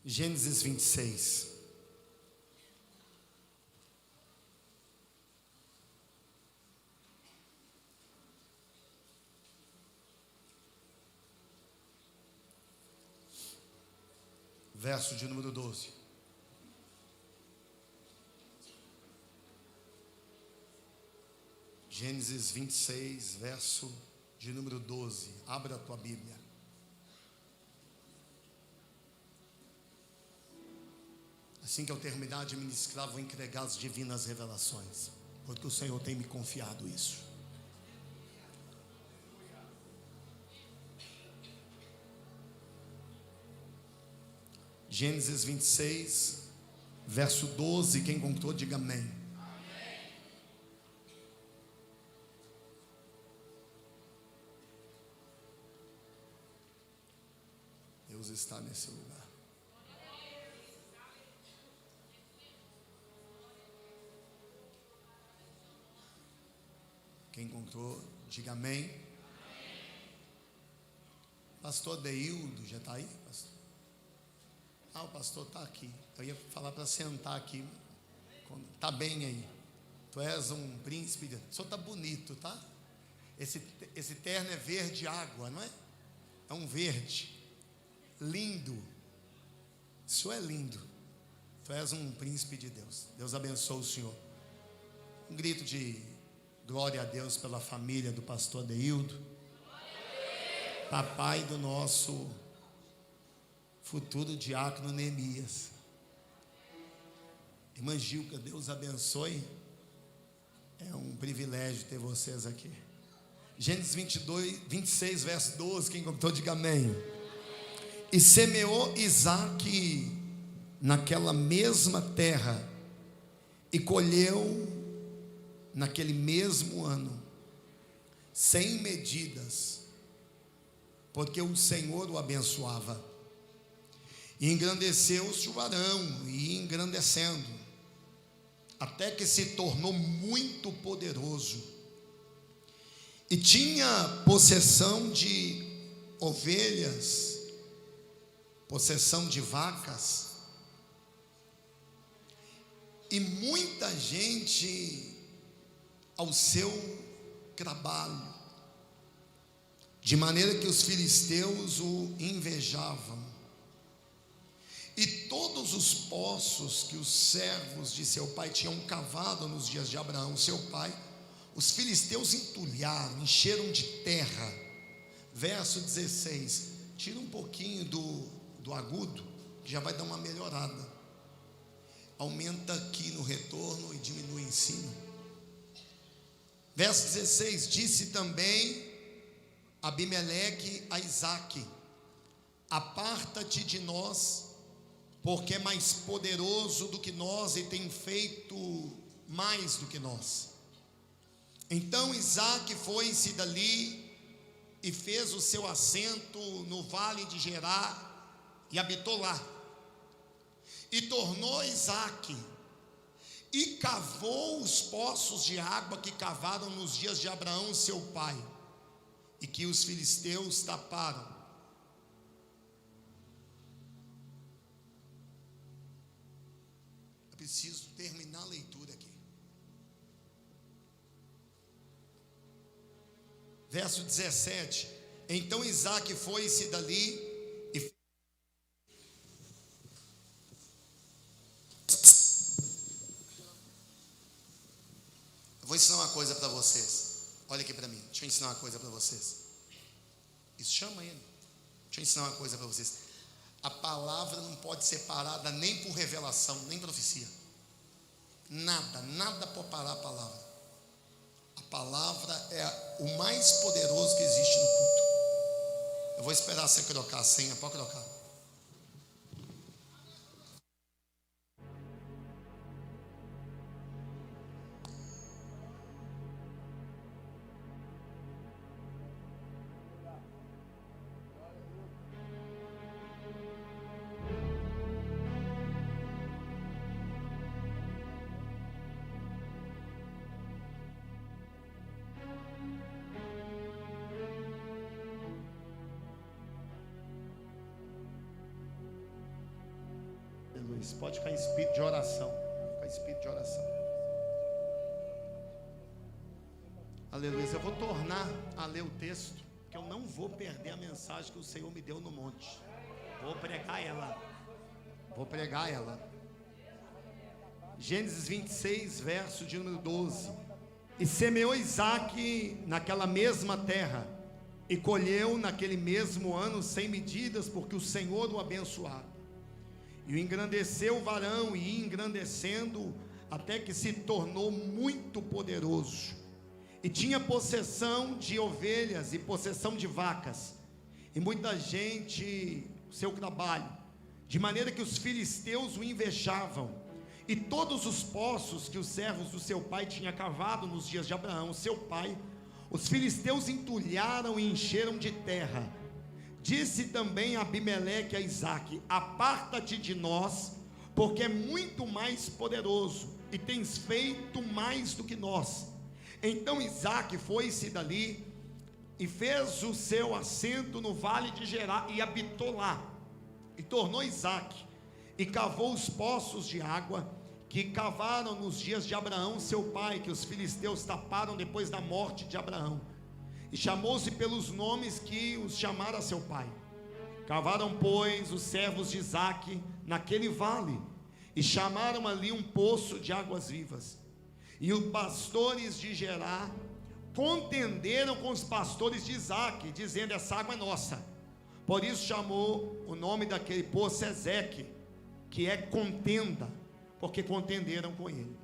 Gênesis 26. Verso de número 12. Gênesis 26, verso de número 12. Abra a tua Bíblia. Assim que eu terminar de ministrar, vou entregar as divinas revelações, porque o Senhor tem me confiado isso. Gênesis 26, verso 12. Quem encontrou, diga amém. Amém. Deus está nesse lugar. Quem encontrou, diga amém. Amém. Pastor Deildo, já está aí, pastor? Ah, o pastor está aqui. Eu ia falar para sentar aqui. Está bem aí. Tu és um príncipe. O senhor está bonito, tá? Esse terno é verde água, não é? É um verde lindo. O senhor é lindo. Tu és um príncipe de Deus. Deus abençoe o senhor. Um grito de glória a Deus pela família do pastor Deildo. Papai do nosso futuro diácono Neemias. Irmã Gilca, Deus abençoe. É um privilégio ter vocês aqui. Gênesis 26, verso 12. Quem contou, diga amém. E semeou Isaque naquela mesma terra, e colheu naquele mesmo ano, 100 medidas, porque o Senhor o abençoava. E engrandeceu-se o varão, e engrandecendo, até que se tornou muito poderoso, e tinha possessão de ovelhas, possessão de vacas, e muita gente ao seu trabalho, de maneira que os filisteus o invejavam. E todos os poços que os servos de seu pai tinham cavado nos dias de Abraão, seu pai, os filisteus entulharam, encheram de terra. Verso 16. Tira um pouquinho do agudo, que já vai dar uma melhorada. Aumenta aqui no retorno e diminui em cima. Verso 16. Disse também Abimeleque a Isaque: aparta-te de nós, porque é mais poderoso do que nós e tem feito mais do que nós. Então Isaque foi-se dali e fez o seu assento no vale de Gerar e habitou lá. E tornou Isaque e cavou os poços de água que cavaram nos dias de Abraão seu pai, e que os filisteus taparam. Preciso terminar a leitura aqui. Verso 17. Então Isaque foi-se dali e... Eu vou ensinar uma coisa para vocês. Olha aqui para mim. Deixa eu ensinar uma coisa para vocês. Isso, chama ele. Deixa eu ensinar uma coisa para vocês. A palavra não pode ser parada nem por revelação, nem profecia. Nada pode parar a palavra. A palavra é o mais poderoso que existe no culto. Eu vou esperar você colocar a senha, pode colocar. Jesus. Pode ficar em espírito de oração. Ficar em espírito de oração. Aleluia. Eu vou tornar a ler o texto, que eu não vou perder a mensagem que o Senhor me deu no monte. Vou pregar ela. Vou pregar ela. Gênesis 26, verso de número 12. E semeou Isaque naquela mesma terra, e colheu naquele mesmo ano 100 medidas, porque o Senhor o abençoava. E o engrandeceu o varão, e ia engrandecendo, até que se tornou muito poderoso. E tinha possessão de ovelhas e possessão de vacas, e muita gente, seu trabalho, de maneira que os filisteus o invejavam. E todos os poços que os servos do seu pai tinham cavado nos dias de Abraão, seu pai, os filisteus entulharam e encheram de terra. Disse também Abimeleque a Isaque: aparta-te de nós, porque é muito mais poderoso, e tens feito mais do que nós. Então Isaque foi-se dali, e fez o seu assento no vale de Gerar, e habitou lá. E tornou Isaque, e cavou os poços de água, que cavaram nos dias de Abraão seu pai, que os filisteus taparam depois da morte de Abraão. E chamou-se pelos nomes que os chamara seu pai. Cavaram, pois, os servos de Isaque naquele vale, e chamaram ali um poço de águas vivas. E os pastores de Gerar contenderam com os pastores de Isaque, dizendo: essa água é nossa. Por isso chamou o nome daquele poço Ezeque, que é contenda, porque contenderam com ele.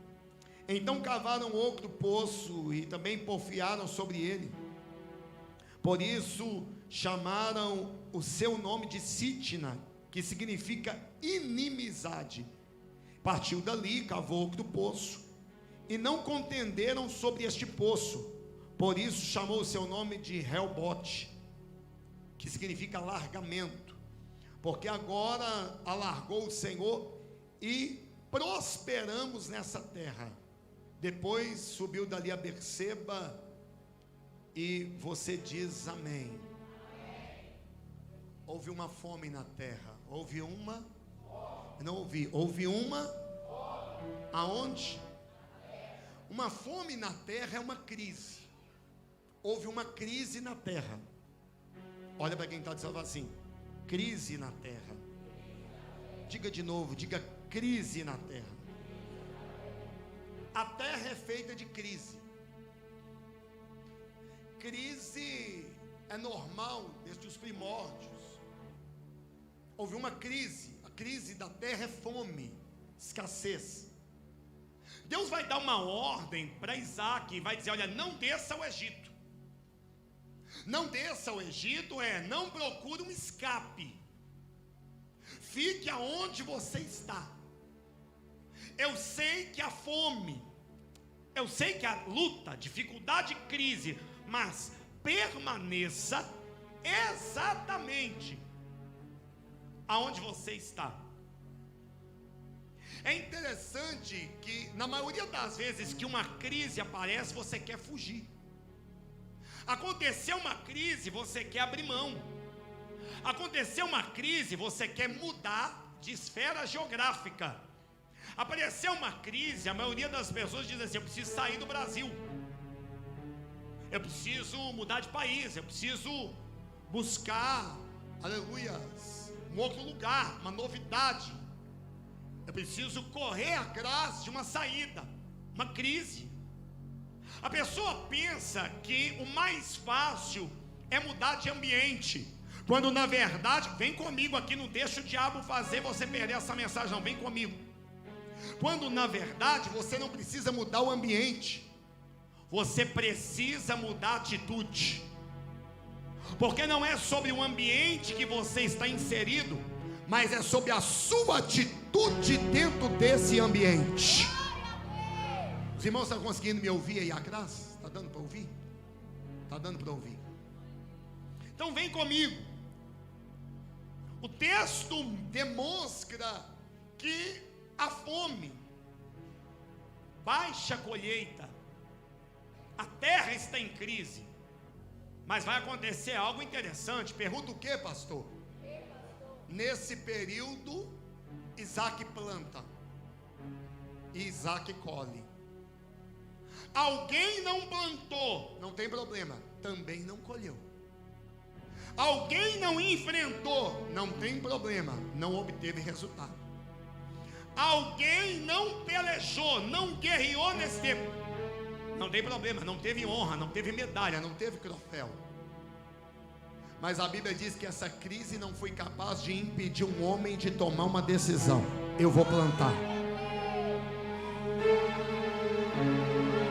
Então cavaram outro poço e também porfiaram sobre ele. Por isso chamaram o seu nome de Sitna, que significa inimizade. Partiu dali, cavou outro poço, e não contenderam sobre este poço. Por isso chamou o seu nome de Helbote, que significa alargamento, porque agora alargou o Senhor e prosperamos nessa terra. Depois subiu dali a Berseba, e você diz amém. Houve uma fome na terra. Houve uma? Não ouvi. Houve uma? Aonde? Uma fome na terra é uma crise. Houve uma crise na terra. Olha para quem está dizendo assim: crise na terra. Diga de novo, diga crise na terra. A terra é feita de crise. Crise é normal desde os primórdios. Houve uma crise. A crise da terra é fome, escassez. Deus vai dar uma ordem para Isaque e vai dizer: olha, não desça ao Egito. Não desça ao Egito não procure um escape. Fique aonde você está. Eu sei que a fome, eu sei que a luta, dificuldade, crise, mas permaneça exatamente aonde você está. É interessante que na maioria das vezes que uma crise aparece, você quer fugir. Aconteceu uma crise, você quer abrir mão. Aconteceu uma crise, você quer mudar de esfera geográfica. Apareceu uma crise, a maioria das pessoas diz assim: eu preciso sair do Brasil, eu preciso mudar de país, eu preciso buscar, aleluia, um outro lugar, uma novidade. Eu preciso correr atrás de uma saída, uma crise. A pessoa pensa que o mais fácil é mudar de ambiente, quando na verdade, vem comigo aqui, não deixa o diabo fazer você perder essa mensagem, não, vem comigo. Quando na verdade você não precisa mudar o ambiente, você precisa mudar a atitude. Porque não é sobre o ambiente que você está inserido, mas é sobre a sua atitude dentro desse ambiente. Os irmãos estão conseguindo me ouvir aí atrás? Está dando para ouvir? Está dando para ouvir. Então vem comigo. O texto demonstra que a fome, baixa colheita, a terra está em crise. Mas vai acontecer algo interessante. Pergunta o que, pastor? Nesse período Isaac planta e Isaac colhe. Alguém não plantou, não tem problema, também não colheu. Alguém não enfrentou, não tem problema, não obteve resultado. Alguém não pelejou, não guerreou nesse tempo, não tem problema, não teve honra, não teve medalha, não teve troféu. Mas a Bíblia diz que essa crise não foi capaz de impedir um homem de tomar uma decisão: eu vou plantar.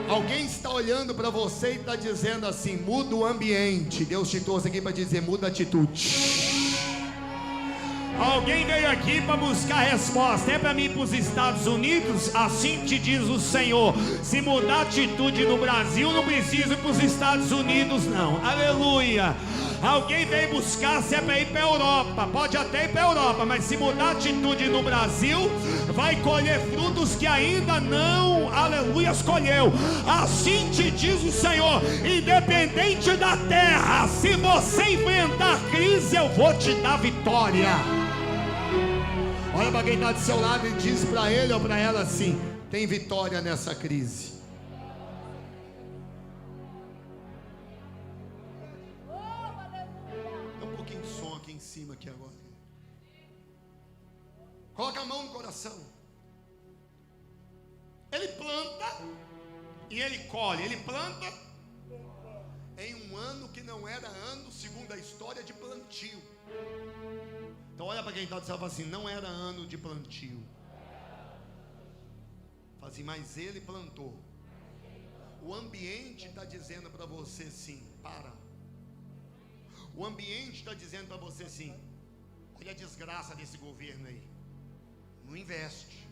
Alguém está olhando para você e está dizendo assim: muda o ambiente. Deus te trouxe aqui para dizer: muda a atitude. Alguém veio aqui para buscar resposta. É para mim ir para os Estados Unidos? Assim te diz o Senhor. Se mudar a atitude no Brasil, não preciso ir para os Estados Unidos não. Aleluia. Alguém veio buscar, se é para ir para a Europa, pode até ir para a Europa, mas se mudar a atitude no Brasil, vai colher frutos que ainda não, aleluia, colheu. Assim te diz o Senhor: independente da terra, se você enfrentar crise, eu vou te dar vitória. Olha para quem está do seu lado e diz para ele ou para ela assim: tem vitória nessa crise. Cima aqui agora. Coloca a mão no coração. Ele planta e ele colhe. Ele planta em um ano que não era ano, segundo a história, de plantio. Então olha para quem está do céu e fala assim: não era ano de plantio. Fala assim: mas ele plantou. O ambiente está dizendo para você assim: para. O ambiente está dizendo para você assim: olha a desgraça desse governo aí, não investe.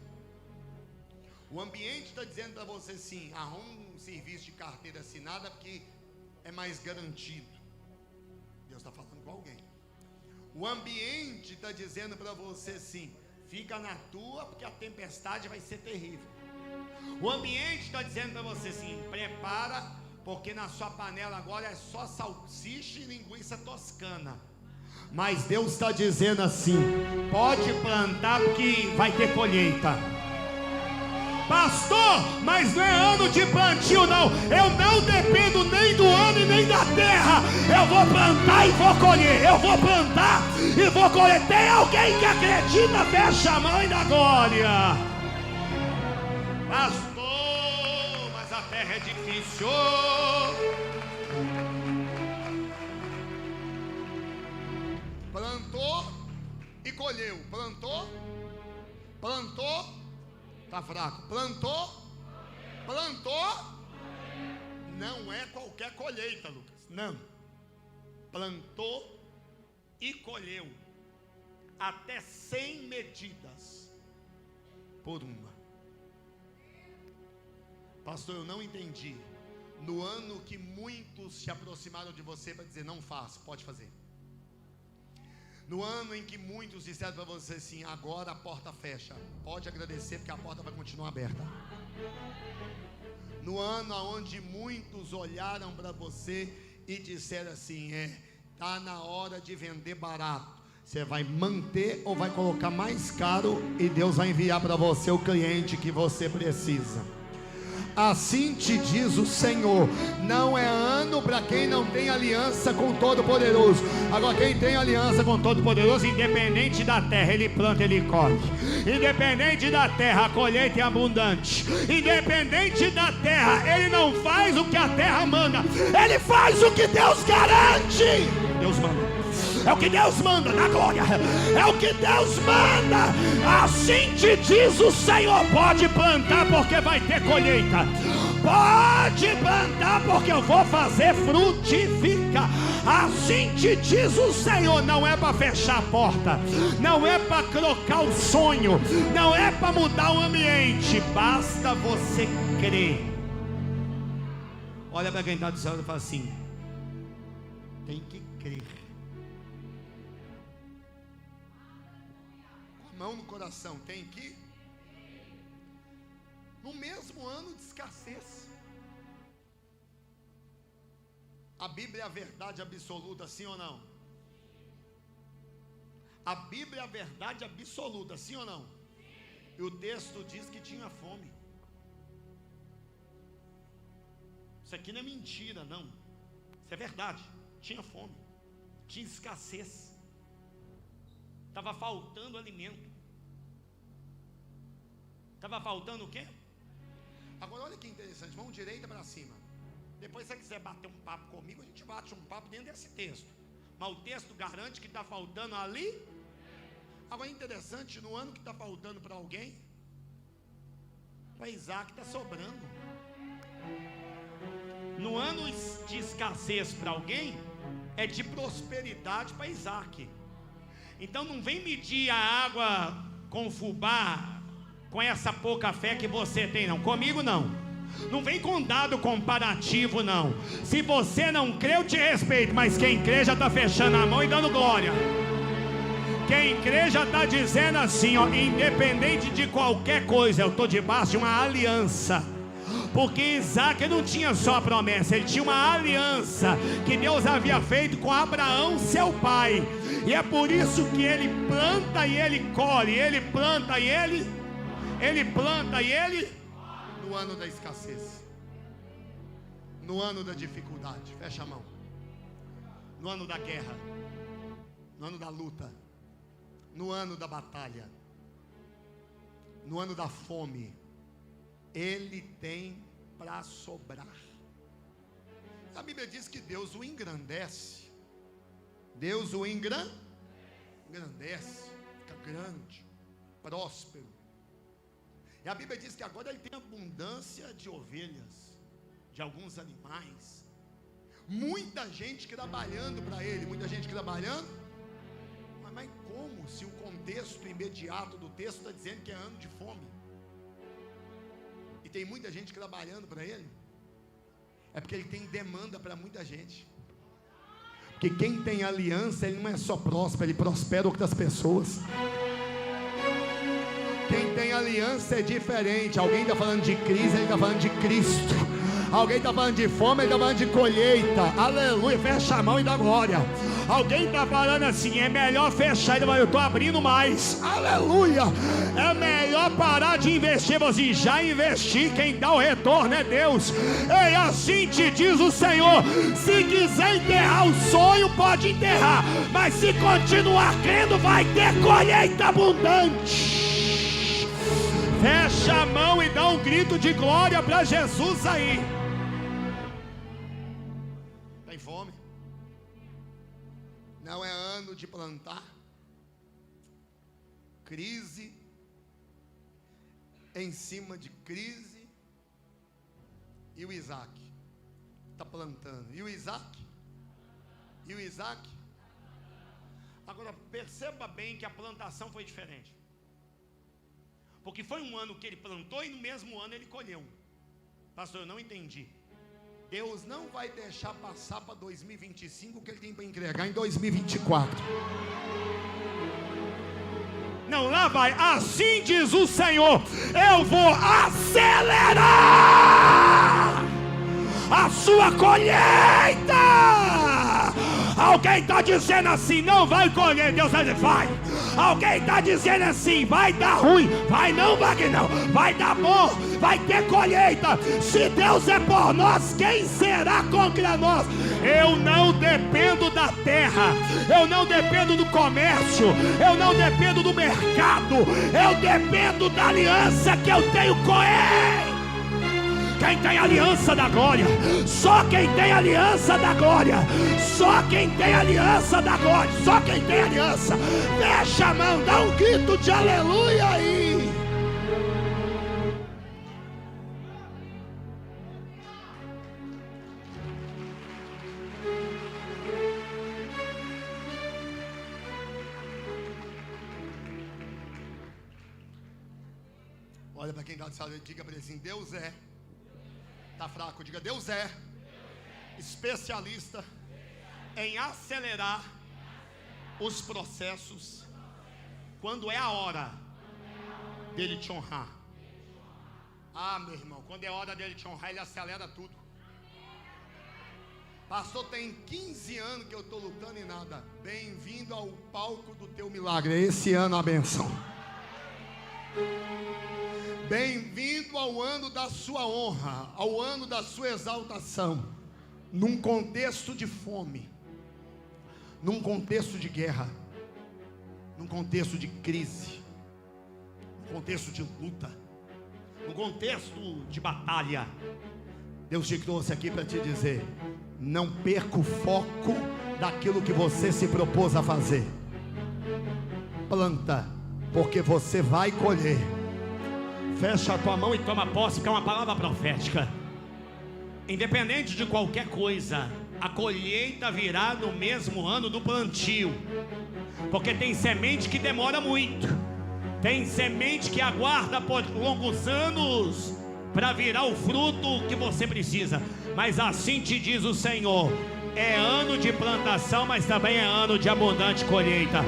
O ambiente está dizendo para você assim: arruma um serviço de carteira assinada porque é mais garantido. Deus está falando com alguém. O ambiente está dizendo para você assim: fica na tua porque a tempestade vai ser terrível. O ambiente está dizendo para você assim: prepara, porque na sua panela agora é só salsicha e linguiça toscana. Mas Deus está dizendo assim: pode plantar porque vai ter colheita. Pastor, mas não é ano de plantio não. Eu não dependo nem do ano e nem da terra. Eu vou plantar e vou colher. Eu vou plantar e vou colher. Tem alguém que acredita? Fecha a mão e dá glória. Pastor, mas a terra é difícil. Plantou e colheu. Plantou, tá fraco. Plantou. Não é qualquer colheita, Lucas. Não. Plantou e colheu até 100 medidas por uma. Pastor, eu não entendi. No ano que muitos se aproximaram de você para dizer: não faça, pode fazer. No ano em que muitos disseram para você assim: agora a porta fecha, pode agradecer porque a porta vai continuar aberta. No ano onde muitos olharam para você e disseram assim: tá na hora de vender barato, você vai manter ou vai colocar mais caro e Deus vai enviar para você o cliente que você precisa. Assim te diz o Senhor: não é ano para quem não tem aliança com o Todo-Poderoso. Agora quem tem aliança com o Todo-Poderoso, independente da terra, ele planta, ele colhe. Independente da terra, a colheita é abundante. Independente da terra, ele não faz o que a terra manda, ele faz o que Deus garante. Deus manda. É o que Deus manda, na glória. É o que Deus manda. Assim te diz o Senhor: pode plantar porque vai ter colheita. Pode plantar porque eu vou fazer frutificar. Assim te diz o Senhor. Não é para fechar a porta, não é para trocar o sonho, não é para mudar o ambiente. Basta você crer. Olha para quem está do céu e fala assim: tem que crer. Mão no coração, tem que. No mesmo ano de escassez, a Bíblia é a verdade absoluta, sim ou não? A Bíblia é a verdade absoluta, sim ou não? E o texto diz que tinha fome. Isso aqui não é mentira, não. Isso é verdade. Tinha fome. Tinha escassez. Estava faltando alimento. Estava faltando o quê? Agora olha que interessante. Mão direita para cima. Depois se você quiser bater um papo comigo, a gente bate um papo dentro desse texto. Mas o texto garante que está faltando ali. Agora é interessante, no ano que está faltando para alguém, para Isaac está sobrando. No ano de escassez para alguém, é de prosperidade para Isaac. Então não vem medir a água com fubá, com essa pouca fé que você tem, não. Comigo não. Não vem com dado comparativo, não. Se você não crê, eu te respeito, mas quem crê já está fechando a mão e dando glória. Quem crê já está dizendo assim, ó, independente de qualquer coisa, eu estou debaixo de uma aliança. Porque Isaac não tinha só a promessa, ele tinha uma aliança que Deus havia feito com Abraão, seu pai. E é por isso que ele planta e ele colhe, ele planta e ele planta e ele... No ano da escassez, no ano da dificuldade, fecha a mão, no ano da guerra, no ano da luta, no ano da batalha, no ano da fome, ele tem para sobrar. A Bíblia diz que Deus o engrandece. Deus o engrandece, fica grande, próspero. E a Bíblia diz que agora ele tem abundância de ovelhas, de alguns animais. Muita gente trabalhando para ele, muita gente trabalhando. Mas como se o contexto imediato do texto está dizendo que é ano de fome? E tem muita gente trabalhando para ele. É porque ele tem demanda para muita gente. Porque quem tem aliança, ele não é só próspero, ele prospera outras pessoas. Quem tem aliança é diferente. Alguém está falando de crise, ele está falando de Cristo. Alguém está falando de fome, ele está falando de colheita. Aleluia, fecha a mão e dá glória. Alguém está falando assim, é melhor fechar, eu estou abrindo mais. Aleluia, é melhor parar de investir. Você já investi, quem dá o retorno é Deus. Ei, assim te diz o Senhor. Se quiser enterrar o sonho, pode enterrar, mas se continuar crendo, vai ter colheita abundante. Fecha a mão e dá um grito de glória para Jesus aí. Tem fome? Não é ano de plantar. Crise em cima de crise. E o Isaac está plantando. E o Isaac? E o Isaac? Agora perceba bem que a plantação foi diferente. Porque foi um ano que ele plantou e no mesmo ano ele colheu. Pastor, eu não entendi. Deus não vai deixar passar para 2025 o que ele tem para entregar em 2024. Não, lá vai. Assim diz o Senhor: eu vou acelerar a sua colheita. Alguém está dizendo assim, não vai colher. Deus vai dizer, vai. Alguém está dizendo assim, vai dar ruim. Vai não, Wagner, não. Vai dar bom, vai ter colheita. Se Deus é por nós, quem será contra nós? Eu não dependo da terra, eu não dependo do comércio, eu não dependo do mercado, eu dependo da aliança que eu tenho com Ele. Quem tem aliança da glória, só quem tem aliança da glória, só quem tem aliança da glória, só quem tem aliança, fecha a mão, dá um grito de aleluia aí. Olha para quem está de saúde e diga para ele assim, Deus é. Está fraco, diga, Deus é especialista em acelerar os processos quando é a hora dele te honrar. Ah, meu irmão, quando é hora dele te honrar, ele acelera tudo. Pastor, tem 15 anos que eu estou lutando e nada. Bem-vindo ao palco do teu milagre. Esse ano a benção. Bem-vindo ao ano da sua honra, ao ano da sua exaltação, num contexto de fome, num contexto de guerra, num contexto de crise, num contexto de luta, num contexto de batalha. Deus te trouxe aqui para te dizer: não perca o foco daquilo que você se propôs a fazer. Planta, porque você vai colher. Fecha a tua mão e toma posse, porque é uma palavra profética. Independente de qualquer coisa, a colheita virá no mesmo ano do plantio. Porque tem semente que demora muito, tem semente que aguarda por longos anos para virar o fruto que você precisa. Mas assim te diz o Senhor: é ano de plantação, mas também é ano de abundante colheita.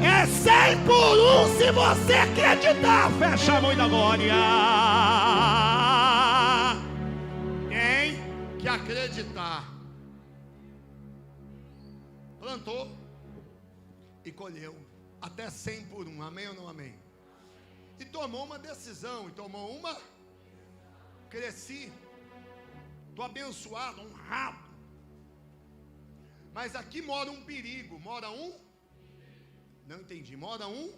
É 100 por 1 se você acreditar. Fecha a mão da glória. Tem que acreditar. Plantou e colheu até 100 por 1, amém ou não amém? E tomou uma decisão, cresci, estou abençoado, honrado. Mas aqui mora um perigo. Não entendi. Mora um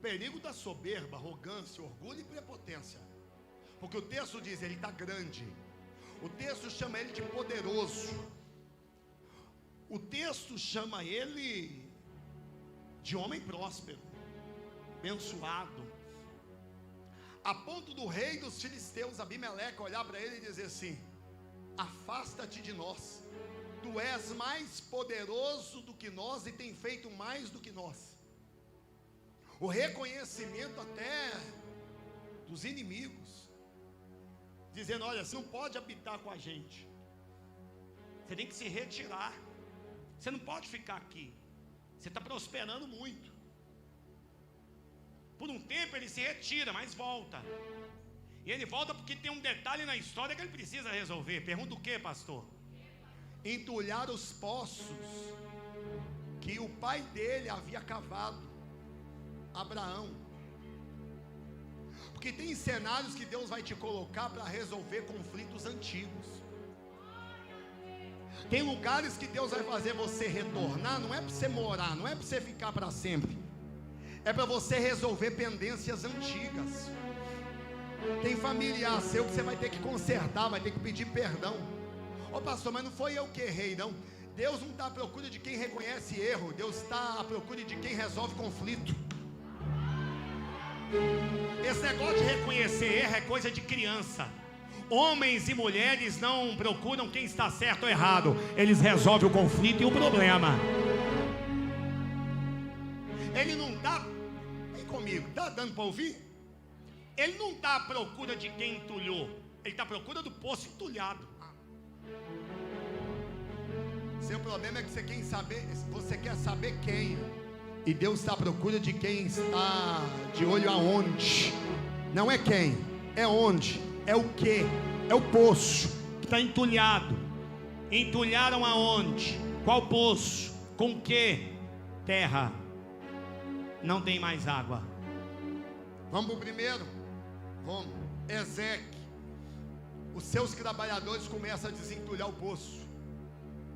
perigo da soberba, arrogância, orgulho e prepotência. Porque o texto diz: ele está grande. O texto chama ele de poderoso. O texto chama ele de homem próspero, abençoado, a ponto do rei dos filisteus, Abimeleque, olhar para ele e dizer assim: afasta-te de nós, tu és mais poderoso do que nós e tem feito mais do que nós. O reconhecimento até dos inimigos, dizendo: olha, você não pode habitar com a gente, você tem que se retirar, você não pode ficar aqui, você está prosperando muito. Por um tempo ele se retira, mas volta. E ele volta porque tem um detalhe na história que ele precisa resolver. Pergunta o que, pastor? Entulhar os poços que o pai dele havia cavado, Abraão. Porque tem cenários que Deus vai te colocar para resolver conflitos antigos. Tem lugares que Deus vai fazer você retornar. Não é para você morar, não é para você ficar para sempre, é para você resolver pendências antigas. Tem familiar seu que você vai ter que consertar, vai ter que pedir perdão. Ô pastor, mas não foi eu que errei, não. Deus não está à procura de quem reconhece erro, Deus está à procura de quem resolve conflito. Esse negócio de reconhecer erro é coisa de criança. Homens e mulheres não procuram quem está certo ou errado, eles resolvem o conflito e o problema. Ele não está, vem comigo, está dando para ouvir? Ele não está à procura de quem entulhou, ele está à procura do poço entulhado. Seu problema é que você quer saber quem, e Deus está à procura de quem está de olho aonde. Não é quem, é onde, é o que, é o poço que está entulhado. Entulharam aonde? Qual poço? Com que? Terra. Não tem mais água. Vamos para o primeiro? Vamos. Ezequiel. Os seus trabalhadores começam a desentulhar o poço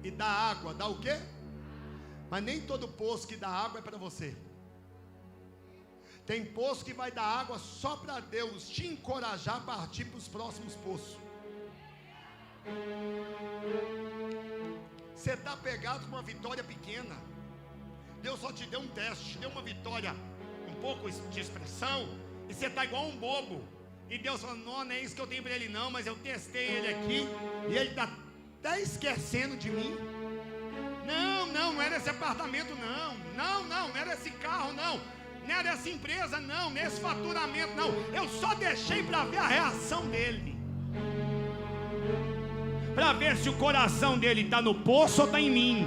e dá água. Dá o quê? Mas nem todo poço que dá água é para você. Tem poço que vai dar água só para Deus te encorajar a partir para os próximos poços. Você está pegado com uma vitória pequena. Deus só te deu um teste, te deu uma vitória, um pouco de expressão, e você está igual um bobo. E Deus falou: não é isso que eu tenho para ele não, mas eu testei ele aqui, e ele está até esquecendo de mim. Não era esse apartamento não era esse carro não era essa empresa não é esse faturamento não. Eu só deixei para ver a reação dele, para ver se o coração dele está no poço ou está em mim,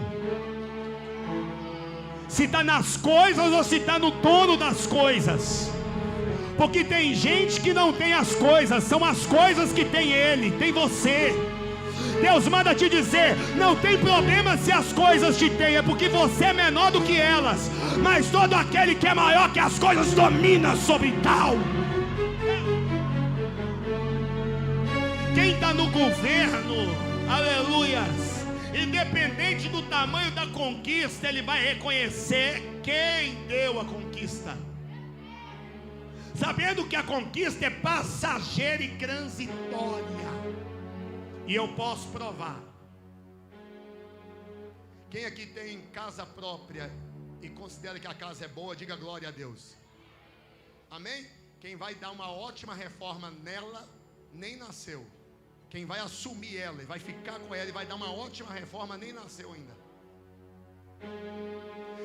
se está nas coisas ou se está no dono das coisas. Porque tem gente que não tem as coisas, são as coisas que tem ele, tem você. Deus manda te dizer: não tem problema se as coisas te têm, é porque você é menor do que elas, mas todo aquele que é maior que as coisas domina sobre tal. Quem está no governo, aleluias, independente do tamanho da conquista, ele vai reconhecer quem deu a conquista, sabendo que a conquista é passageira e transitória. E eu posso provar. Quem aqui tem casa própria e considera que a casa é boa, diga glória a Deus. Amém? Quem vai dar uma ótima reforma nela, nem nasceu. Quem vai assumir ela e vai ficar com ela e vai dar uma ótima reforma, nem nasceu ainda.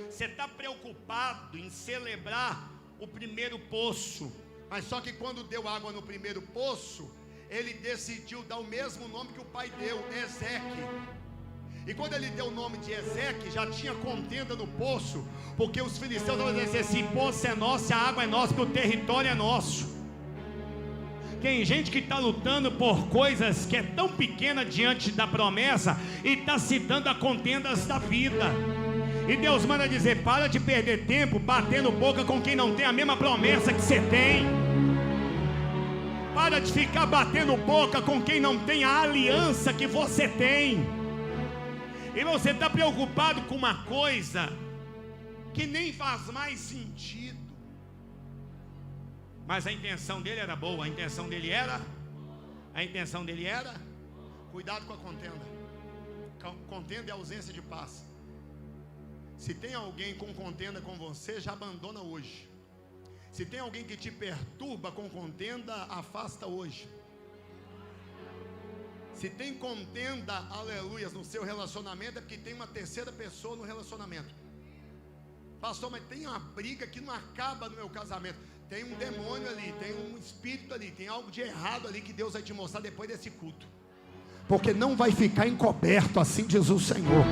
Você está preocupado em celebrar o primeiro poço, mas só que quando deu água no primeiro poço, ele decidiu dar o mesmo nome que o pai deu, Ezeque. E quando ele deu o nome de Ezeque, já tinha contenda no poço, porque os filisteus estavam dizendo assim: esse poço é nosso, a água é nossa, porque o território é nosso. Tem gente que está lutando por coisas que é tão pequena diante da promessa e está se dando a contendas da vida. E Deus manda dizer: para de perder tempo batendo boca com quem não tem a mesma promessa que você tem. Para de ficar batendo boca com quem não tem a aliança que você tem. E você está preocupado com uma coisa que nem faz mais sentido. Mas a intenção dele era boa. A intenção dele era? Cuidado com a contenda. Contenda é ausência de paz. Se tem alguém com contenda com você, já abandona hoje. Se tem alguém que te perturba com contenda, afasta hoje. Se tem contenda, aleluias, no seu relacionamento, é porque tem uma terceira pessoa no relacionamento. Pastor, mas tem uma briga que não acaba no meu casamento. Tem um demônio ali, tem um espírito ali, tem algo de errado ali que Deus vai te mostrar depois desse culto. Porque não vai ficar encoberto, assim diz o Senhor.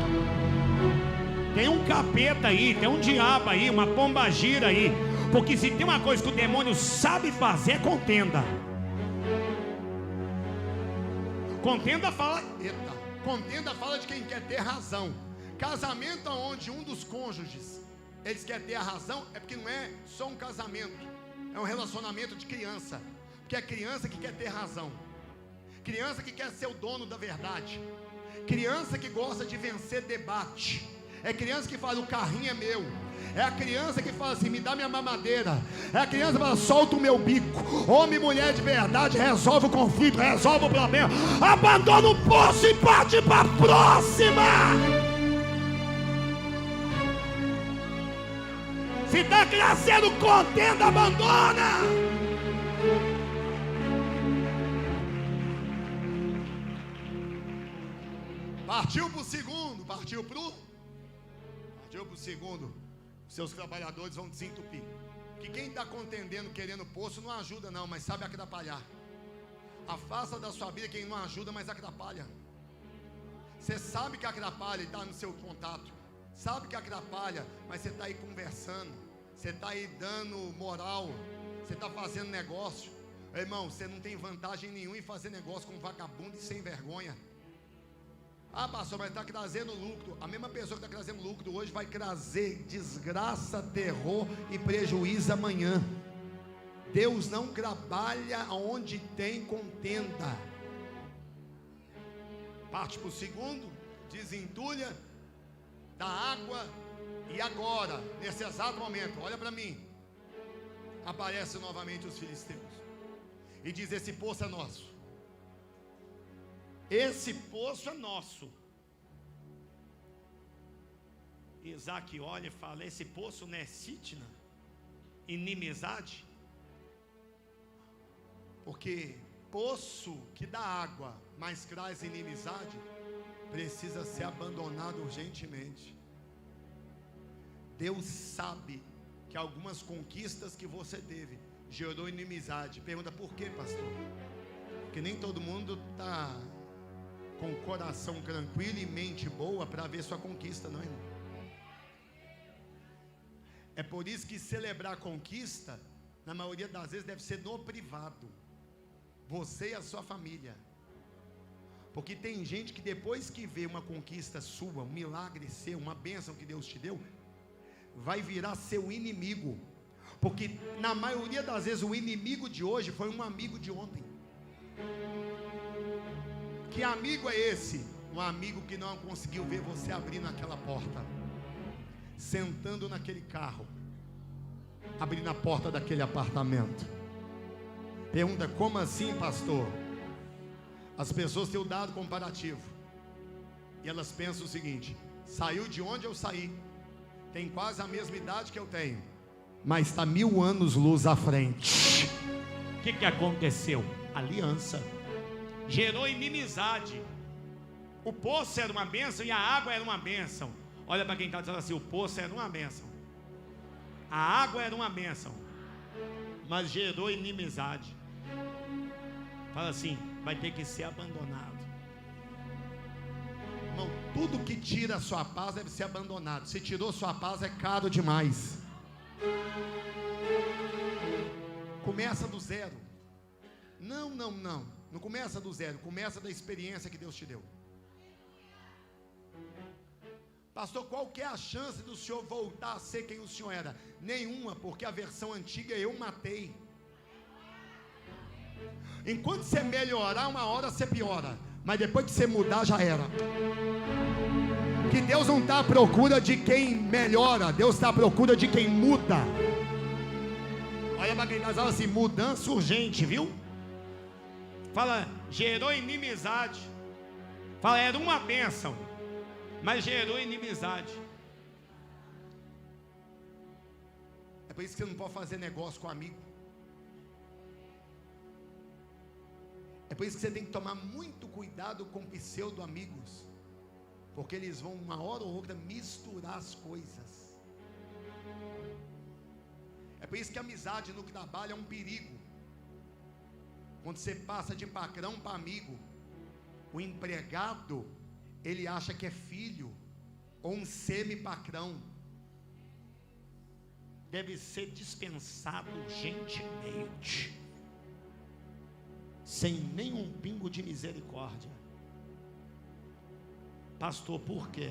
Tem um capeta aí, tem um diabo aí, uma pombagira aí. Porque se tem uma coisa que o demônio sabe fazer, é contenda. Contenda fala de quem quer ter razão. Casamento onde um dos cônjuges eles quer ter a razão, é porque não é só um casamento, é um relacionamento de criança. Porque é criança que quer ter razão, criança que quer ser o dono da verdade, criança que gosta de vencer debate, é criança que fala: o carrinho é meu. É a criança que fala assim: me dá minha mamadeira. É a criança que fala: solta o meu bico. Homem e mulher de verdade resolve o conflito, resolve o problema. Abandona o poço e parte para a próxima. Se está crescendo contenda, abandona. Partiu para o segundo. Partiu para o segundo. Seus trabalhadores vão desentupir. Que quem está contendendo, querendo poço, não ajuda não, mas sabe atrapalhar. Afasta da sua vida quem não ajuda, mas atrapalha. Você sabe que atrapalha e está no seu contato. Sabe que atrapalha, mas você está aí conversando. Você está aí dando moral. Você está fazendo negócio. Irmão, você não tem vantagem nenhuma em fazer negócio com vagabundo e sem vergonha. Ah, pastor, mas está trazendo lucro. A mesma pessoa que está trazendo lucro hoje vai trazer desgraça, terror e prejuízo amanhã. Deus não trabalha onde tem contenda. Parte para o segundo, desentulha da água. E agora, nesse exato momento, olha para mim, aparecem novamente os filisteus e diz: esse poço é nosso. Esse poço é nosso. Isaac olha e fala: esse poço não é Sitna? Inimizade? Porque poço que dá água, mas traz inimizade, precisa ser abandonado urgentemente. Deus sabe que algumas conquistas que você teve gerou inimizade. Pergunta: por quê, pastor? Porque nem todo mundo está com o coração tranquilo e mente boa para ver sua conquista, não é? É por isso que celebrar a conquista, na maioria das vezes, deve ser no privado. Você e a sua família. Porque tem gente que depois que vê uma conquista sua, um milagre seu, uma bênção que Deus te deu, vai virar seu inimigo. Porque na maioria das vezes o inimigo de hoje foi um amigo de ontem. Que amigo é esse? Um amigo que não conseguiu ver você abrindo aquela porta, sentando naquele carro, abrindo a porta daquele apartamento. Pergunta: como assim, pastor? As pessoas têm o dado comparativo e elas pensam o seguinte: saiu de onde eu saí, tem quase a mesma idade que eu tenho, mas está 1000 anos luz à frente. O que aconteceu? Aliança gerou inimizade. O poço era uma bênção e a água era uma bênção. Olha para quem está dizendo assim: o poço era uma bênção, a água era uma bênção, mas gerou inimizade. Fala assim: vai ter que ser abandonado. Irmão, tudo que tira a sua paz deve ser abandonado. Se tirou sua paz, é caro demais. Começa do zero. Não começa do zero, começa da experiência que Deus te deu. Pastor, qual que é a chance do senhor voltar a ser quem o senhor era? Nenhuma, porque a versão antiga eu matei. Enquanto você melhorar, uma hora você piora, mas depois que você mudar, já era. Que Deus não está à procura de quem melhora, Deus está à procura de quem muda. Olha para quem está falando assim: mudança urgente, viu? Fala: gerou inimizade. Fala: era uma bênção, mas gerou inimizade. É por isso que você não pode fazer negócio com amigo. É por isso que você tem que tomar muito cuidado com pseudo-amigos, porque eles vão uma hora ou outra misturar as coisas. É por isso que a amizade no trabalho é um perigo. Quando você passa de patrão para amigo, o empregado, ele acha que é filho ou um semi-patrão. Deve ser dispensado gentilmente, sem nenhum pingo de misericórdia. Pastor, por quê?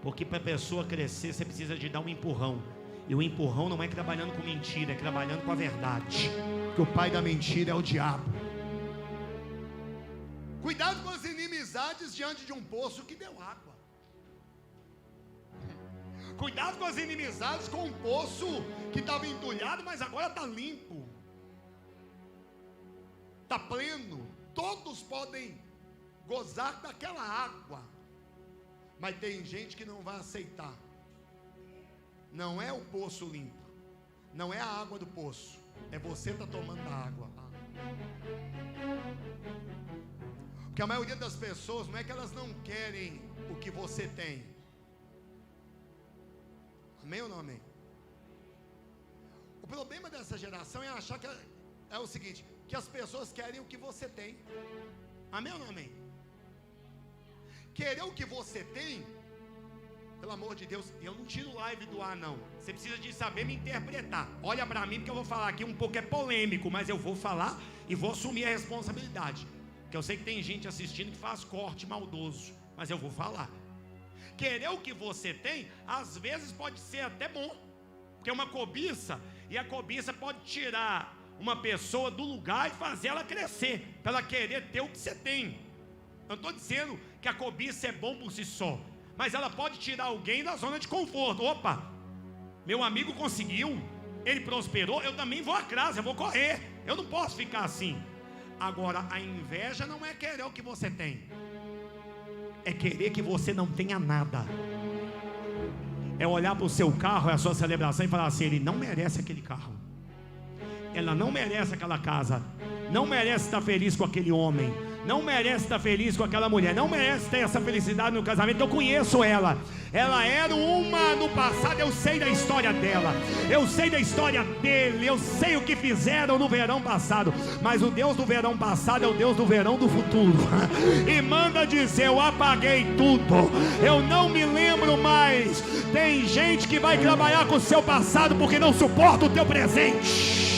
Porque para a pessoa crescer, você precisa de dar um empurrão. E o empurrão não é trabalhando com mentira, é trabalhando com a verdade. Que o pai da mentira é o diabo. Cuidado com as inimizades diante de um poço que deu água. Cuidado com as inimizades com um poço que estava entulhado, mas agora está limpo, está pleno. Todos podem gozar daquela água, mas tem gente que não vai aceitar. Não é o poço limpo, não é a água do poço, é você que está tomando a água. Porque a maioria das pessoas, não é que elas não querem o que você tem. Amém ou não amém? O problema dessa geração é achar que é o seguinte, que as pessoas querem o que você tem. Amém ou não amém? Querer o que você tem, pelo amor de Deus, eu não tiro live do ar não. Você precisa de saber me interpretar. Olha para mim, porque eu vou falar aqui um pouco, é polêmico, mas eu vou falar e vou assumir a responsabilidade. Porque eu sei que tem gente assistindo que faz corte maldoso, mas eu vou falar. Querer o que você tem, às vezes pode ser até bom, porque é uma cobiça, e a cobiça pode tirar uma pessoa do lugar e fazer ela crescer, para ela querer ter o que você tem. Eu não estou dizendo que a cobiça é bom por si só, mas ela pode tirar alguém da zona de conforto. Opa, meu amigo conseguiu, ele prosperou, eu também vou atrás, eu vou correr, eu não posso ficar assim. Agora, a inveja não é querer o que você tem, é querer que você não tenha nada. É olhar para o seu carro, é a sua celebração, e falar assim: ele não merece aquele carro, ela não merece aquela casa, não merece estar feliz com aquele homem, não merece estar feliz com aquela mulher, não merece ter essa felicidade no casamento. Eu conheço ela, ela era uma no passado, eu sei da história dela, eu sei da história dele, eu sei o que fizeram no verão passado, mas o Deus do verão passado é o Deus do verão do futuro, e manda dizer: eu apaguei tudo, eu não me lembro mais. Tem gente que vai trabalhar com o seu passado porque não suporta o teu presente.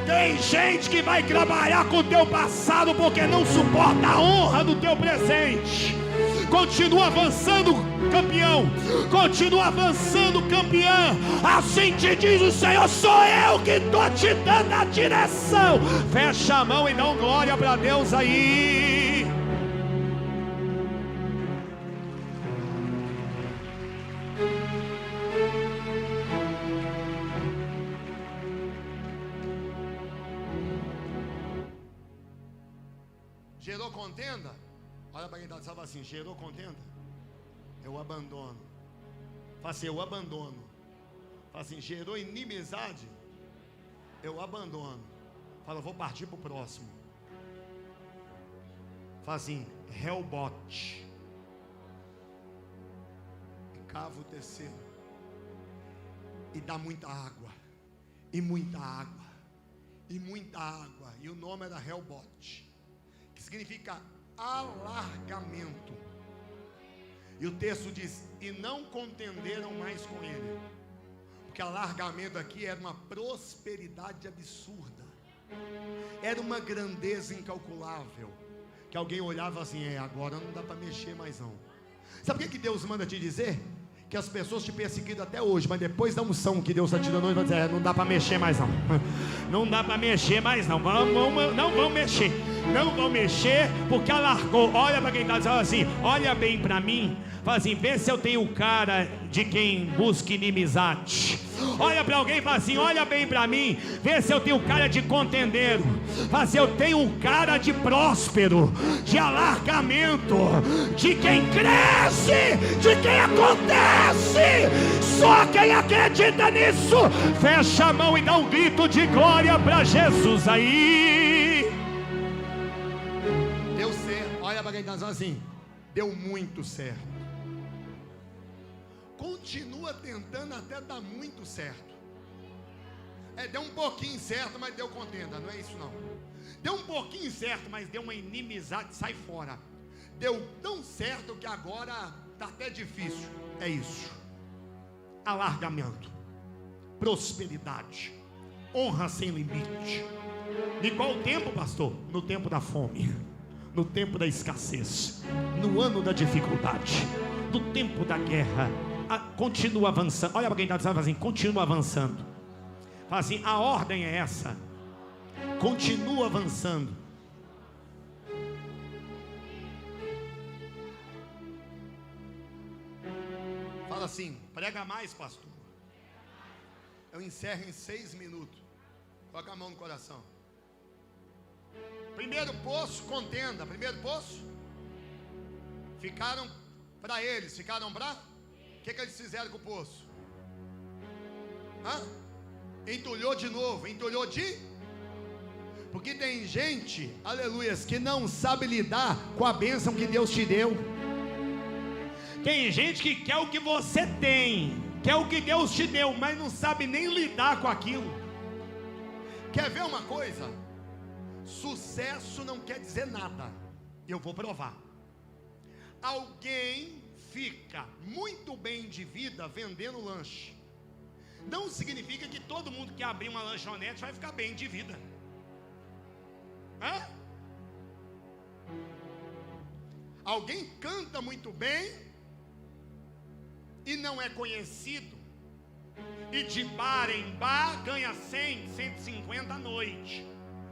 Tem gente que vai trabalhar com o teu passado porque não suporta a honra do teu presente. Continua avançando, campeão. Continua avançando, campeã. Assim te diz o Senhor: sou eu que estou te dando a direção. Fecha a mão e dá glória para Deus aí. Gerou contenda? Olha para quem está dizendo assim: gerou contenda? Eu abandono. Fala assim: eu abandono. Fala assim: gerou inimizade? Eu abandono. Fala: vou partir para o próximo. Fala assim: Hellbot. Cava o terceiro. E dá muita água. E muita água. E muita água. E o nome era Hellbot, que significa alargamento. E o texto diz: e não contenderam mais com ele. Porque alargamento aqui era uma prosperidade absurda, era uma grandeza incalculável, que alguém olhava assim: agora não dá para mexer mais não. Sabe o que Deus manda te dizer? Que as pessoas te perseguiram até hoje, mas depois da unção que Deus está te dando hoje, vai dizer: não dá para mexer mais não. Não dá para mexer mais não. Não vão mexer. Não vão mexer, porque alargou. Olha para quem está dizendo assim: olha bem para mim. Fala assim: vê se eu tenho cara de quem busca inimizade. Olha para alguém e fala assim: olha bem para mim, vê se eu tenho cara de contendeiro. Fala assim: eu tenho um cara de próspero, de alargamento, de quem cresce, de quem acontece. Só quem acredita nisso, fecha a mão e dá um grito de glória para Jesus aí. Deu certo. Olha para quem está dizendo assim: deu muito certo. Continua tentando até dar muito certo. Deu um pouquinho certo, mas deu contenda. Não é isso não. Deu um pouquinho certo, mas deu uma inimizade. Sai fora. Deu tão certo que agora está até difícil. É isso. Alargamento, prosperidade, honra sem limite. De qual tempo, pastor? No tempo da fome, no tempo da escassez, no ano da dificuldade, no tempo da guerra. Continua avançando. Olha para quem está dizendo assim: continua avançando. Fala assim: a ordem é essa. Continua avançando. Fala assim: prega mais, pastor. Eu encerro em 6 minutos. Coloca a mão no coração. Primeiro poço, contenda. Primeiro poço. Ficaram para eles. Ficaram para... O que eles fizeram com o poço? Entulhou de novo. Entulhou de... Porque tem gente, aleluias, que não sabe lidar com a bênção que Deus te deu. Tem gente que quer o que você tem, quer o que Deus te deu, mas não sabe nem lidar com aquilo. Quer ver uma coisa? Sucesso não quer dizer nada. Eu vou provar. Alguém fica muito bem de vida vendendo lanche. Não significa que todo mundo que abrir uma lanchonete vai ficar bem de vida. Alguém canta muito bem e não é conhecido, e de bar em bar ganha 100, 150 à noite,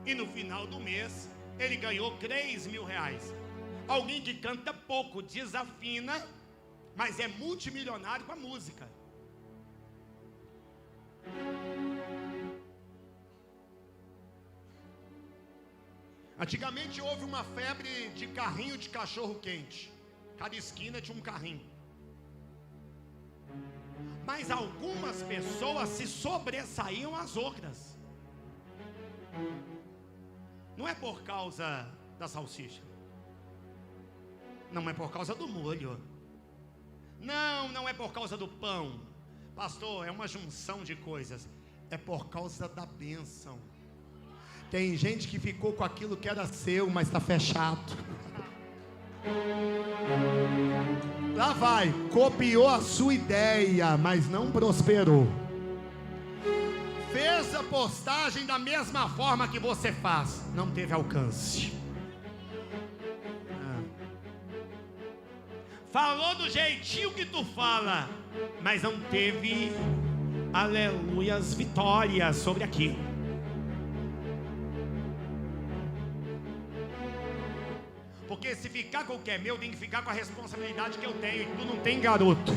e no final do mês ele ganhou 3.000 reais. Alguém que canta pouco, desafina, mas é multimilionário com a música. Antigamente houve uma febre de carrinho de cachorro quente. Cada esquina tinha um carrinho. Mas algumas pessoas se sobressaíam às outras. Não é por causa da salsicha. Não é por causa do molho. Não é por causa do pão. Pastor, é uma junção de coisas. É por causa da bênção. Tem gente que ficou com aquilo que era seu, mas está fechado. Lá vai, copiou a sua ideia, mas não prosperou. Fez a postagem da mesma forma que você faz, não teve alcance. falou do jeitinho que tu fala, mas não teve, aleluias, vitórias sobre aquilo. Porque se ficar com o que é meu, tem que ficar com a responsabilidade que eu tenho. E tu não tem garoto,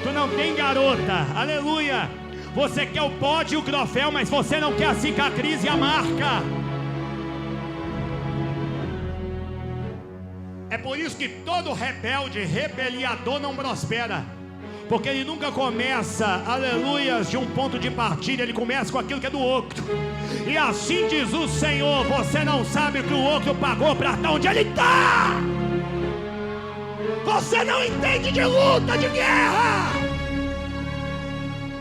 tu não tem garota, aleluia. Você quer o pódio e o troféu, mas você não quer a cicatriz e a marca. É por isso que todo rebelde, rebeliador não prospera, porque ele nunca começa, aleluias, de um ponto de partida, ele começa com aquilo que é do outro. E assim diz o Senhor: você não sabe o que o outro pagou para estar onde ele está. Você não entende de luta, de guerra.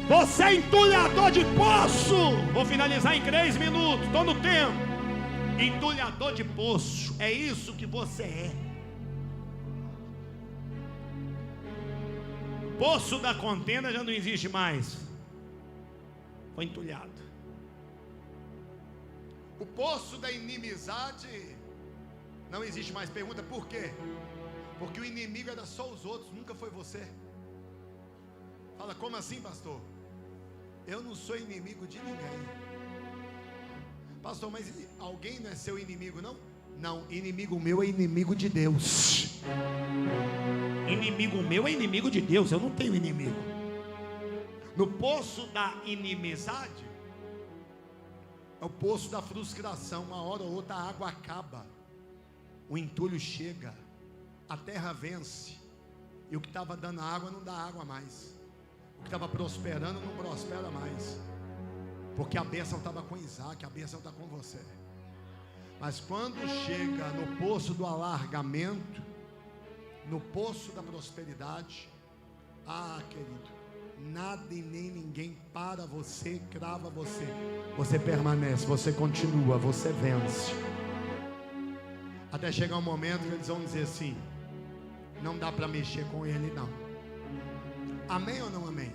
Você é entulhador de poço. Vou finalizar em 3 minutos, estou no tempo. Entulhador de poço, é isso que você é. Poço da contenda já não existe mais, foi entulhado. O poço da inimizade não existe mais. Pergunta por quê? Porque o inimigo era só os outros, nunca foi você. Fala, como assim, pastor? Eu não sou inimigo de ninguém. Pastor, mas alguém não é seu inimigo, não? Não, inimigo meu é inimigo de Deus. Inimigo meu é inimigo de Deus, eu não tenho inimigo. No poço da inimizade é o poço da frustração. Uma hora ou outra a água acaba, o entulho chega, a terra vence, e o que estava dando água não dá água mais. O que estava prosperando não prospera mais, porque a bênção estava com Isaac, a bênção está com você. Mas quando chega no poço do alargamento, no poço da prosperidade, querido, nada e nem ninguém para você, crava você. Você permanece, você continua, você vence. Até chegar um momento que eles vão dizer assim: não dá para mexer com ele, não. Amém ou não amém?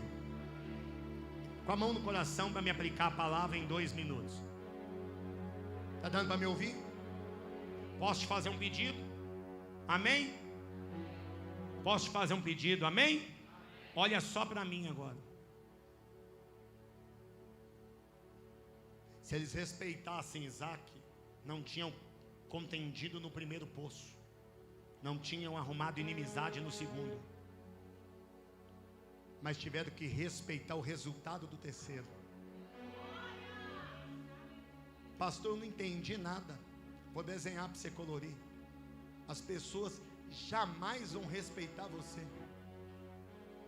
Com a mão no coração para me aplicar a palavra em 2 minutos. Está dando para me ouvir? Posso te fazer um pedido? Amém? Posso te fazer um pedido? Amém? Olha só para mim agora. Se eles respeitassem Isaac, não tinham contendido no primeiro poço, não tinham arrumado inimizade no segundo, mas tiveram que respeitar o resultado do terceiro. Pastor, eu não entendi nada. Vou desenhar para você colorir. As pessoas jamais vão respeitar você.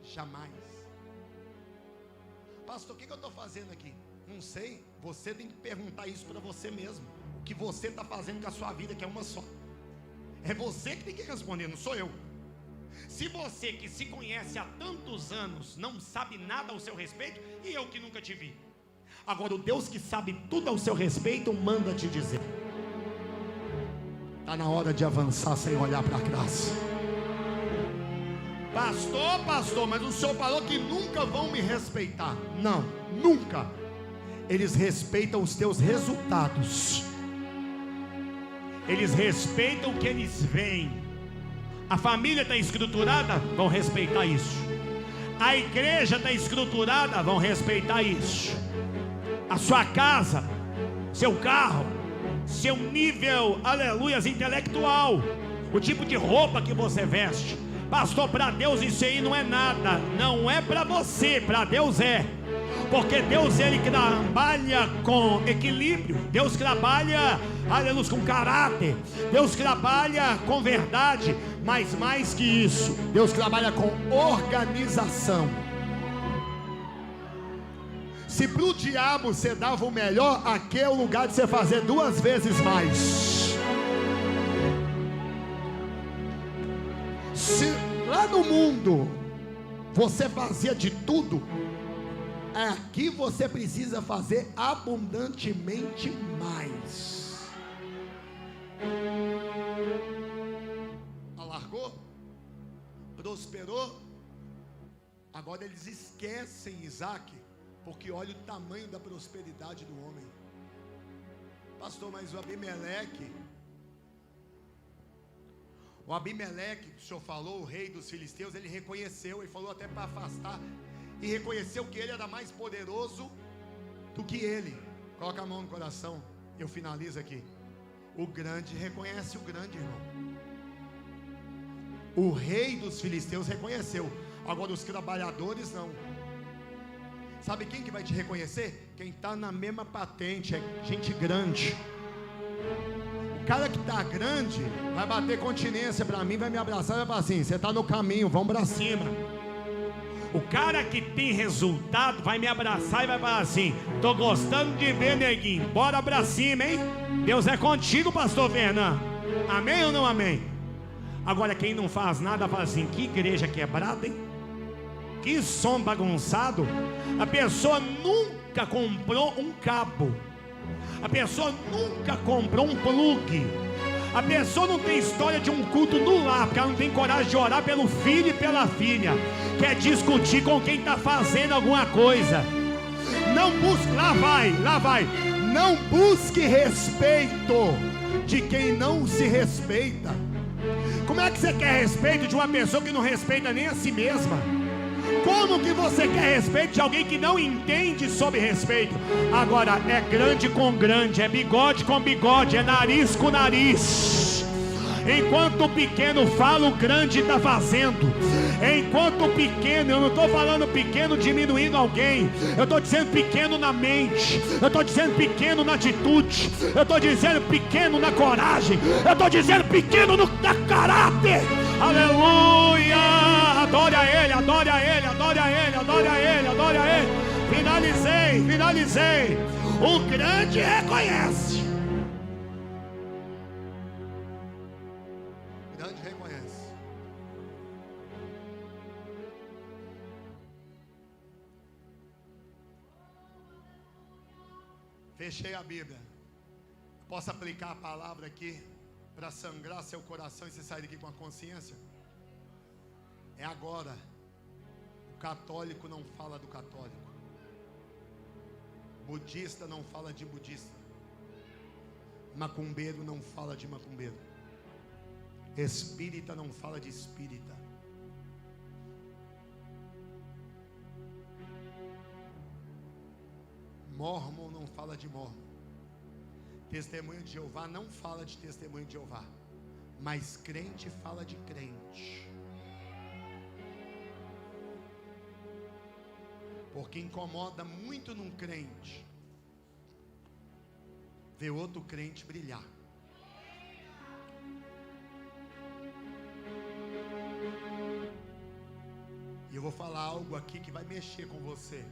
Jamais. Pastor, o que eu estou fazendo aqui? Não sei. Você tem que perguntar isso para você mesmo. O que você está fazendo com a sua vida, que é uma só. É você que tem que responder, não sou eu. Se você que se conhece há tantos anos não sabe nada ao seu respeito, e eu que nunca te vi. Agora o Deus que sabe tudo ao seu respeito manda te dizer. Está na hora de avançar sem olhar para trás. Pastor, mas o senhor falou que nunca vão me respeitar. Não, nunca. Eles respeitam os teus resultados. Eles respeitam o que eles veem. A família está estruturada, vão respeitar isso. A igreja está estruturada, vão respeitar isso. A sua casa, seu carro, seu nível, aleluias, intelectual, o tipo de roupa que você veste. Pastor, para Deus isso aí não é nada. Não é para você, para Deus é. Porque Deus, Ele trabalha com equilíbrio. Deus trabalha, aleluia, com caráter. Deus trabalha com verdade. Mas mais que isso, Deus trabalha com organização. Se para o diabo você dava o melhor, aqui é o lugar de você fazer 2 vezes mais. Se lá no mundo você fazia de tudo, aqui você precisa fazer abundantemente mais. Alargou, prosperou. Agora eles esquecem Isaac, porque olha o tamanho da prosperidade do homem. Pastor, mas o Abimeleque, O Abimeleque, que o senhor falou, o rei dos filisteus, ele reconheceu, ele falou até para afastar, e reconheceu que ele era mais poderoso do que ele. Coloca a mão no coração, eu finalizo aqui. O grande reconhece o grande, irmão. O rei dos filisteus reconheceu, agora os trabalhadores não. Sabe quem que vai te reconhecer? Quem está na mesma patente, é gente grande. O cara que está grande vai bater continência para mim, vai me abraçar e vai falar assim: você está no caminho, vamos para cima. O cara que tem resultado vai me abraçar e vai falar assim: tô gostando de ver, neguinho, bora pra cima, hein? Deus é contigo, pastor Fernando. Amém ou não amém? Agora quem não faz nada fala assim: que igreja quebrada, hein? Que som bagunçado. A pessoa nunca comprou um cabo, a pessoa nunca comprou um plug, a pessoa não tem história de um culto no lar, porque ela não tem coragem de orar pelo filho e pela filha, quer discutir com quem está fazendo alguma coisa. Não busque, lá vai, não busque respeito de quem não se respeita. Como é que você quer respeito de uma pessoa que não respeita nem a si mesma? Como que você quer respeito de alguém que não entende sobre respeito? Agora, é grande com grande, é bigode com bigode, é nariz com nariz. Enquanto o pequeno fala, o grande está fazendo. Enquanto o pequeno, eu não estou falando pequeno diminuindo alguém, eu estou dizendo pequeno na mente, eu estou dizendo pequeno na atitude, eu estou dizendo pequeno na coragem, eu estou dizendo pequeno no caráter. Aleluia! Adore a Ele, adore a Ele, adore a Ele, adore a Ele, adore a Ele. Finalizei. O grande reconhece. O grande reconhece. Fechei a Bíblia. Posso aplicar a palavra aqui para sangrar seu coração e você sair daqui com a consciência? É agora. O católico não fala do católico, budista não fala de budista, macumbeiro não fala de macumbeiro, espírita não fala de espírita. Mórmon não fala de mórmon. Testemunho de Jeová não fala de testemunho de Jeová, mas crente fala de crente. Porque incomoda muito num crente ver outro crente brilhar. E eu vou falar algo aqui que vai mexer com você,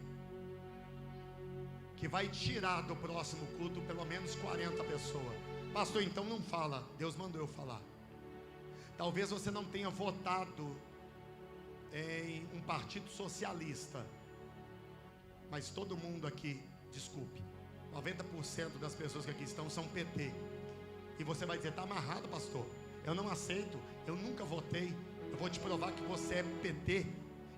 que vai tirar do próximo culto pelo menos 40 pessoas. Pastor, então não fala. Deus mandou eu falar. Talvez você não tenha votado em um partido socialista, mas todo mundo aqui, desculpe, 90% das pessoas que aqui estão são PT. E você vai dizer: está amarrado, pastor, eu não aceito, eu nunca votei. Eu vou te provar que você é PT.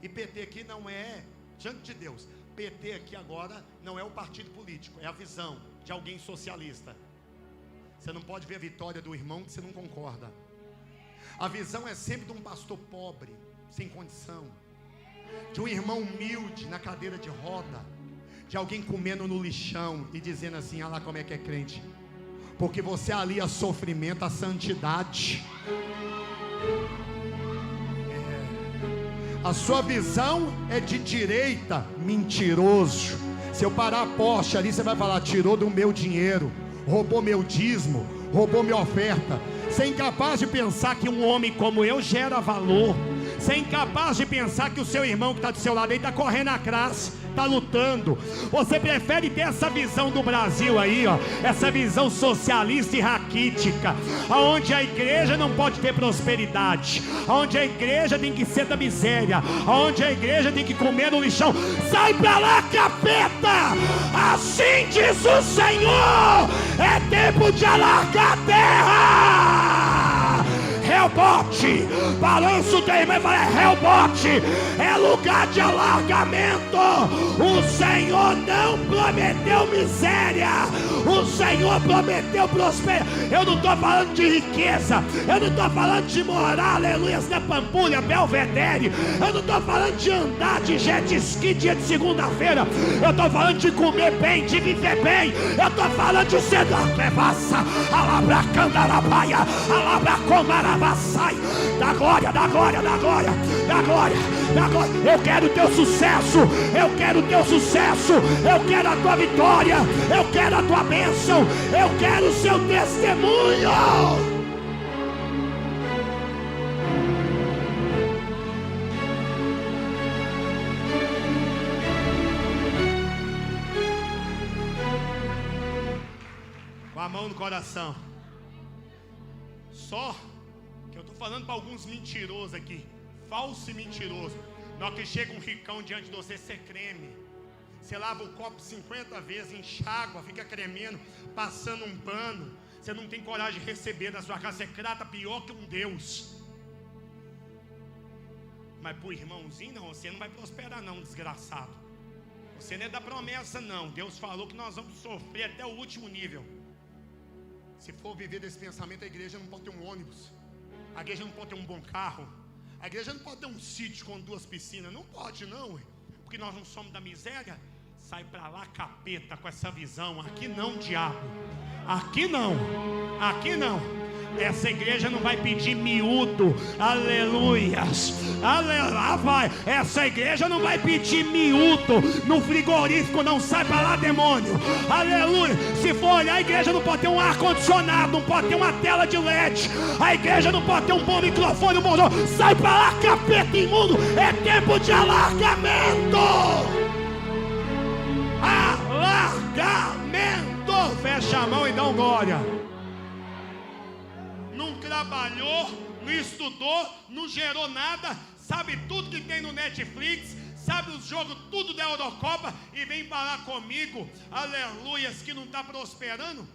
E PT aqui não é, diante de Deus, PT aqui agora não é o partido político, é a visão de alguém socialista. Você não pode ver a vitória do irmão que você não concorda. A visão é sempre de um pastor pobre, sem condição, de um irmão humilde na cadeira de roda, de alguém comendo no lixão e dizendo assim: olha lá como é que é crente. Porque você alia sofrimento à santidade. A sua visão é de direita, mentiroso. Se eu parar a Porsche ali, você vai falar: tirou do meu dinheiro, roubou meu dízimo, roubou minha oferta. Você é incapaz de pensar que um homem como eu gera valor. Você é incapaz de pensar que o seu irmão que está do seu lado aí está correndo atrás, está lutando. Você prefere ter essa visão do Brasil aí, ó, essa visão socialista e raquítica, onde a igreja não pode ter prosperidade, onde a igreja tem que ser da miséria, onde a igreja tem que comer no lixão. Sai pra lá, capeta! Assim diz o Senhor: é tempo de alargar a terra. Rehobote. Balança o teu irmão e fala: é Rehobote, é lugar de alargamento. O Senhor não prometeu miséria, o Senhor prometeu prosperidade. Eu não estou falando de riqueza, eu não estou falando de morar, aleluia, na Pampulha, Belvedere, eu não estou falando de andar de jet ski dia de segunda-feira, eu estou falando de comer bem, de viver bem, eu estou falando de ser da crevaça, alabracandarabaia, alabracomarabaçai, da glória, da glória, da glória, da glória, da glória. Eu quero o teu sucesso, eu quero o teu sucesso, eu quero a tua vitória, eu quero a tua bênção, eu quero o seu testemunho. Com a mão no coração. Só que eu estou falando para alguns mentirosos aqui, falso e mentiroso. Na hora que chega um ricão diante de você, você creme. Você lava o copo 50 vezes, enxágua, fica cremendo, passando um pano. Você não tem coragem de receber da sua casa, você trata pior que um Deus. Mas pro irmãozinho não, você não vai prosperar não, desgraçado. Você não é da promessa não. Deus falou que nós vamos sofrer até o último nível. Se for viver desse pensamento, a igreja não pode ter um ônibus, a igreja não pode ter um bom carro, a igreja não pode ter um sítio com 2 piscinas. Não pode não, porque nós não somos da miséria. Sai pra lá, capeta, com essa visão. Aqui não, diabo. Aqui não. Aqui não. Essa igreja não vai pedir miúdo. Aleluias. Aleluia. Vai. Essa igreja não vai pedir miúdo no frigorífico. Não, sai pra lá, demônio. Aleluia. Se for olhar, a igreja não pode ter um ar-condicionado, não pode ter uma tela de LED. A igreja não pode ter um bom microfone, um bom som. Sai pra lá, capeta imundo. É tempo de alargamento. Alargamento. Fecha a mão e dá um glória. Não trabalhou, não estudou, não gerou nada, sabe tudo que tem no Netflix, sabe os jogos tudo da Eurocopa e vem falar comigo, aleluias, que não está prosperando?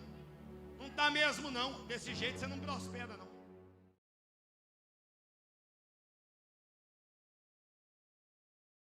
Não está mesmo não, desse jeito você não prospera não.